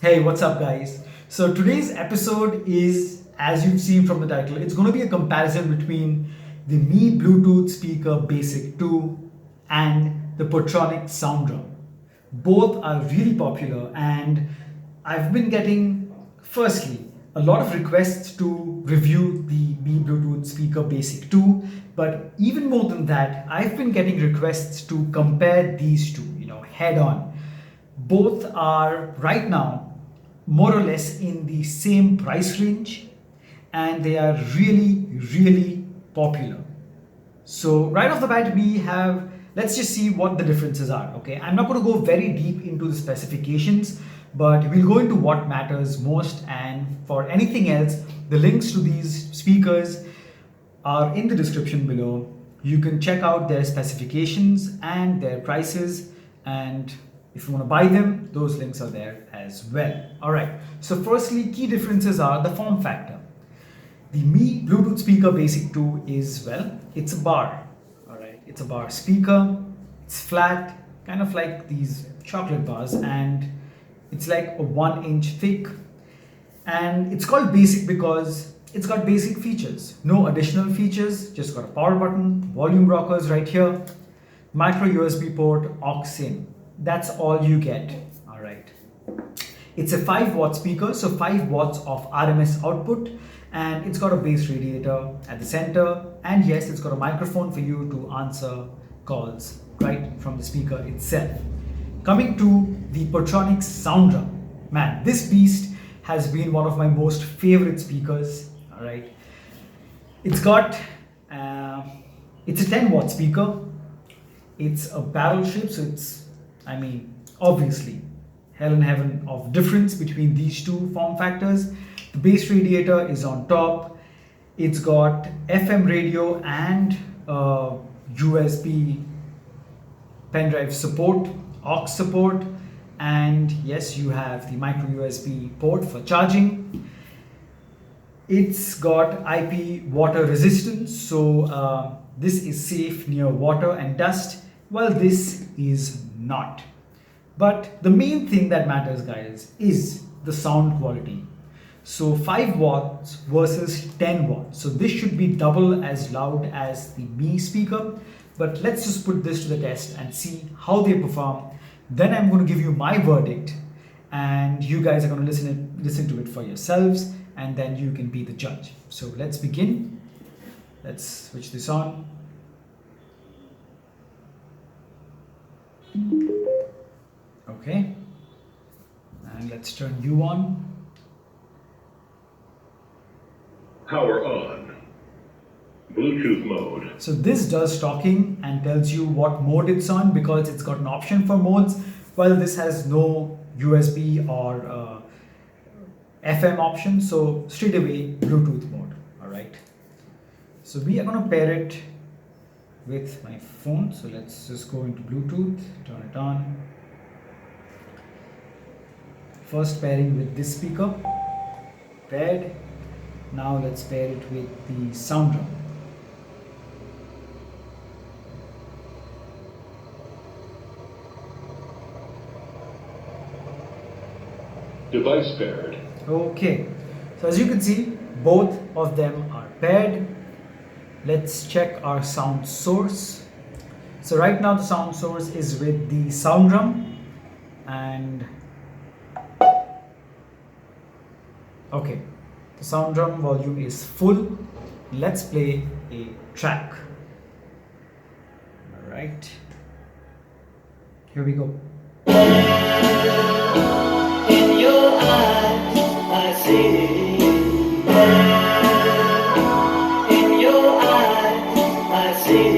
Hey, what's up, guys? So, today's episode is, as you've seen from the title, it's going to be a comparison between the Mi Bluetooth Speaker Basic 2 and the Portronics Sound Drum. Both are really popular, and I've been getting, firstly, a lot of requests to review the Mi Bluetooth Speaker Basic 2, but even more than that, I've been getting requests to compare these two, head on. Both are right now more or less in the same price range, and they are really, really popular. So right off the bat, let's just see what the differences are. Okay, I'm not going to go very deep into the specifications, but we'll go into what matters most. And for anything else, the links to these speakers are in the description below. You can check out their specifications and their prices, and if you want to buy them, those links are there as well. All right, so firstly, key differences are the form factor. The Mi Bluetooth Speaker Basic 2 is, well, it's a bar. All right, it's a bar speaker. It's flat, kind of like these chocolate bars, and it's like a 1 inch thick. And it's called basic because it's got basic features, no additional features, just got a power button, volume rockers right here, micro USB port, aux in. That's all you get. All right. It's a 5 watt speaker, so 5 watts of RMS output, and it's got a bass radiator at the center, and yes, it's got a microphone for you to answer calls right from the speaker itself. Coming to the Portronics Sound Drum, man, this beast has been one of my most favorite speakers. All right, it's got it's a 10 watt speaker. It's a barrel shape, so obviously hell and heaven of difference between these two form factors. The bass radiator is on top. It's got FM radio and USB pen drive support, aux support, and yes, you have the micro USB port for charging. It's got IP water resistance, so this is safe near water and dust, while this is not. But the main thing that matters, guys, is the sound quality. So 5 watts versus 10 watts. So this should be double as loud as the Mi speaker. But let's just put this to the test and see how they perform. Then I'm going to give you my verdict, and you guys are going to listen to it for yourselves, and then you can be the judge. So let's begin. Let's switch this on. Okay, and let's turn you on. Power on. Bluetooth mode. So this does talking and tells you what mode it's on, because it's got an option for modes, while this has no USB or FM option. So straight away Bluetooth mode. All right. So we are going to pair it with my phone. So let's just go into Bluetooth, turn it on. First pairing with this speaker, paired. Now let's pair it with the sound drum. Device paired. Okay, so as you can see, both of them are paired. Let's check our sound source. So right now the sound source is with the sound drum, and okay, the sound drum volume is full. Let's play a track. All right, here we go. In your eyes, I see. In your eyes, I see.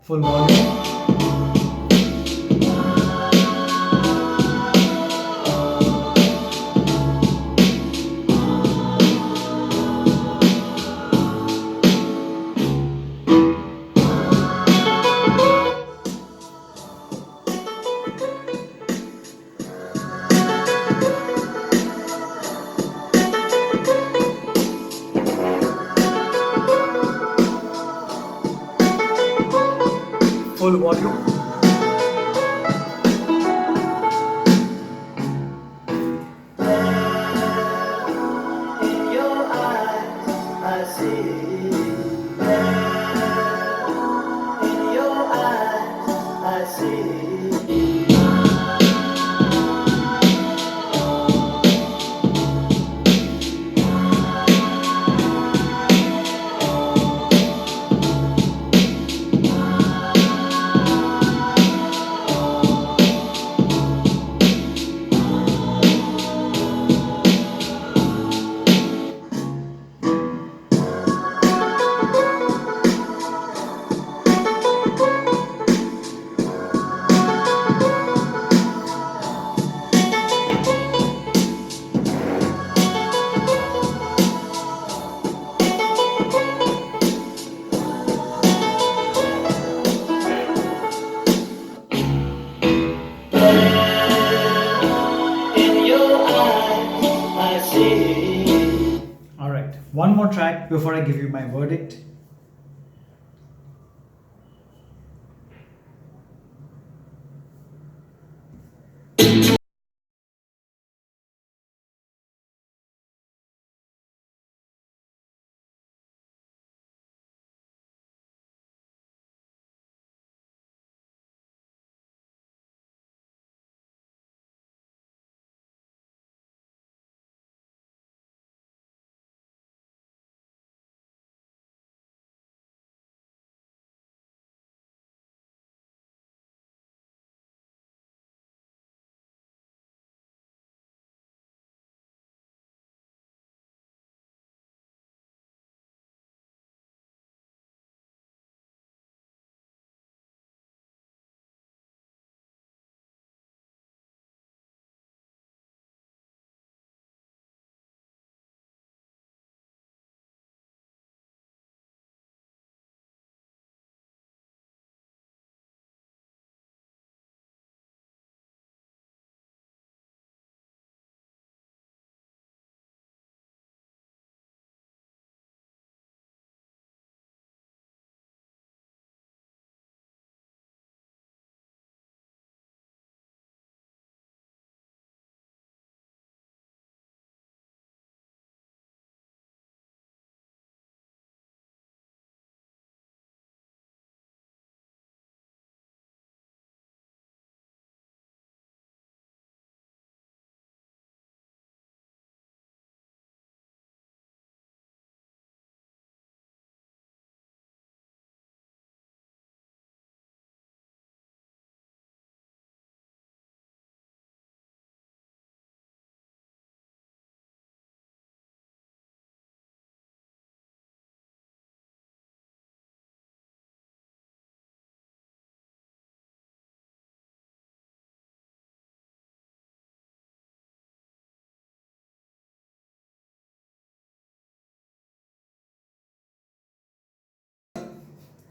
Full volume. full volume. In your eyes, I see. In your eyes, I see. In your eyes, I see. All right, one more track before I give you my verdict.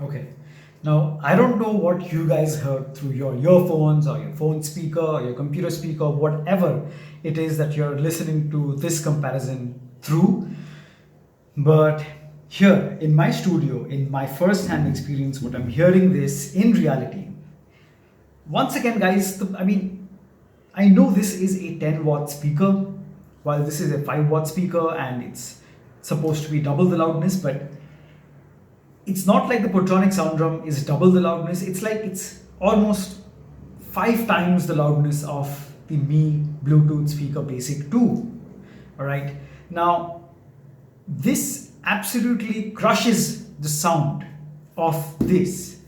Okay. Now, I don't know what you guys heard through your earphones or your phone speaker or your computer speaker, whatever it is that you're listening to this comparison through. But here in my studio, in my first hand experience, what I'm hearing this in reality, once again, guys, I know this is a 10-watt speaker, while this is a 5-watt speaker and it's supposed to be double the loudness, but it's not like the Portronics Sound Drum is double the loudness. It's like it's almost 5 times the loudness of the Mi Bluetooth Speaker Basic 2. All right. Now, this absolutely crushes the sound of this.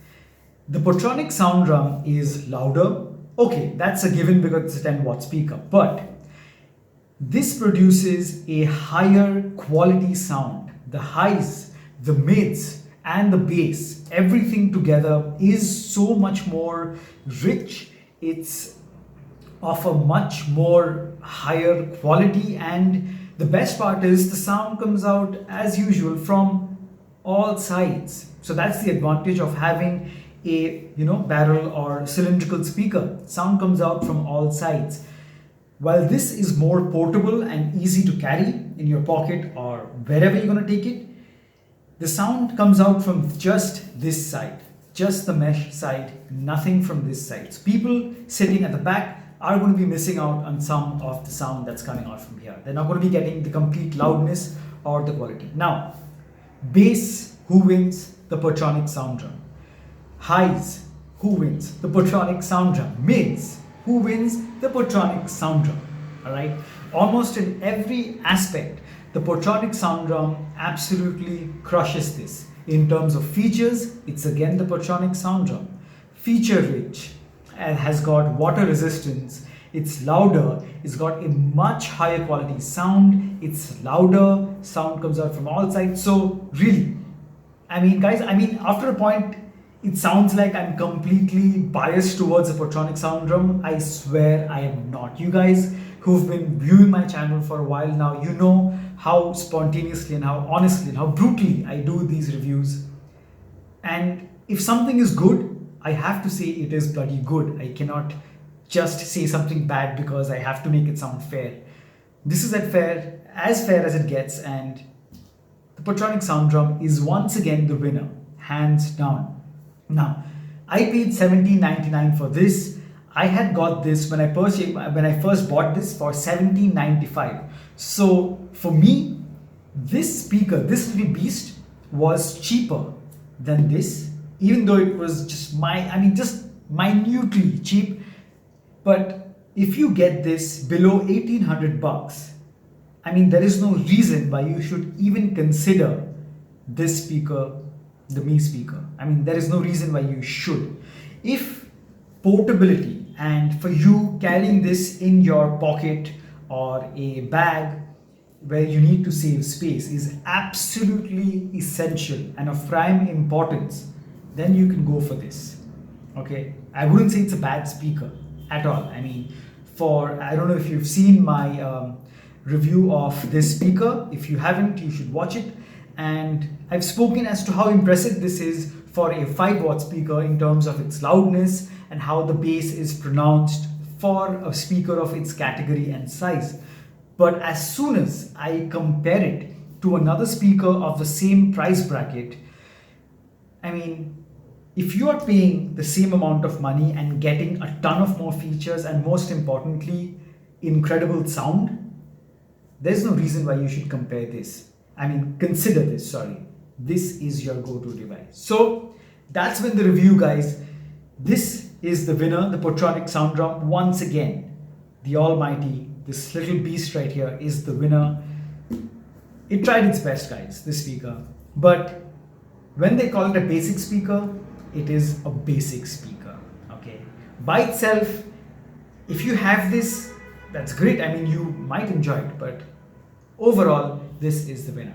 The Portronics Sound Drum is louder. Okay, that's a given because it's a 10-watt speaker. But this produces a higher quality sound. The highs, the mids, and the bass, everything together is so much more rich. It's of a much more higher quality, and the best part is the sound comes out as usual from all sides. So that's the advantage of having a barrel or cylindrical speaker. Sound comes out from all sides. While this is more portable and easy to carry in your pocket or wherever you're going to take it, the sound comes out from just this side. just the mesh side, nothing from this side. So people sitting at the back are going to be missing out on some of the sound that's coming out from here. They're not going to be getting the complete loudness or the quality. Now, bass, who wins? The Portronics Sound Drum. Highs, who wins? The Portronics Sound Drum. Mids, who wins? The Portronics Sound Drum. Alright? Almost in every aspect, the Portronics Sound Drum absolutely crushes this. In terms of features, it's again the Portronics Sound Drum. Feature rich, and has got water resistance, it's louder, it's got a much higher quality sound, it's louder, sound comes out from all sides. So really, guys, after a point, it sounds like I'm completely biased towards the Portronics Sound Drum. I swear I am not. You guys who've been viewing my channel for a while now, you know how spontaneously and how honestly and how brutally I do these reviews. And if something is good, I have to say it is bloody good. I cannot just say something bad because I have to make it sound fair. This is as fair as it gets, and the Portronics Sound Drum is once again the winner, hands down. Now, I paid $17.99 for this. I had got this when I first bought this for $17.95. So for me, this speaker, this little beast, was cheaper than this, even though it was just minutely cheap. But if you get this below 1,800 bucks, there is no reason why you should even consider this speaker the Mi speaker. There is no reason why you should. If portability and for you carrying this in your pocket or a bag where you need to save space is absolutely essential and of prime importance, then you can go for this. Okay, I wouldn't say it's a bad speaker at all. I don't know if you've seen my review of this speaker. If you haven't, you should watch it. And I've spoken as to how impressive this is for a 5-watt speaker in terms of its loudness and how the bass is pronounced for a speaker of its category and size. But as soon as I compare it to another speaker of the same price bracket, if you are paying the same amount of money and getting a ton of more features and most importantly, incredible sound, there's no reason why you should compare this. Consider this, sorry. This is your go-to device. So that's been the review, guys. This is the winner, the Portronics Sound Drum. Once again, the almighty, this little beast right here is the winner. It tried its best, guys, this speaker. But when they call it a basic speaker, it is a basic speaker, okay? By itself, if you have this, that's great. You might enjoy it, but overall, this is the winner.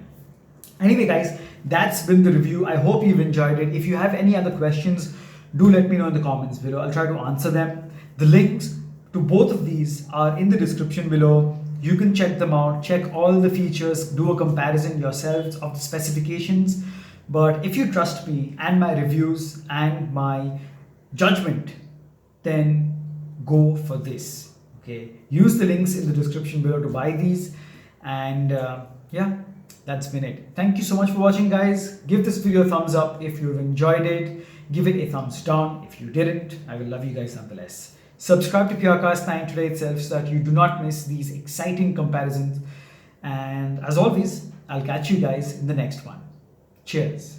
Anyway, guys, that's been the review. I hope you've enjoyed it. If you have any other questions, do let me know in the comments below. I'll try to answer them. The links to both of these are in the description below. You can check them out, check all the features, do a comparison yourselves of the specifications. But if you trust me and my reviews and my judgment, then go for this, okay? Use the links in the description below to buy these. And yeah, that's been it. Thank you so much for watching, guys. Give this video a thumbs up if you've enjoyed it. Give it a thumbs down if you didn't. I will love you guys nonetheless. Subscribe to PRcast 9 today itself so that you do not miss these exciting comparisons. And as always, I'll catch you guys in the next one. Cheers.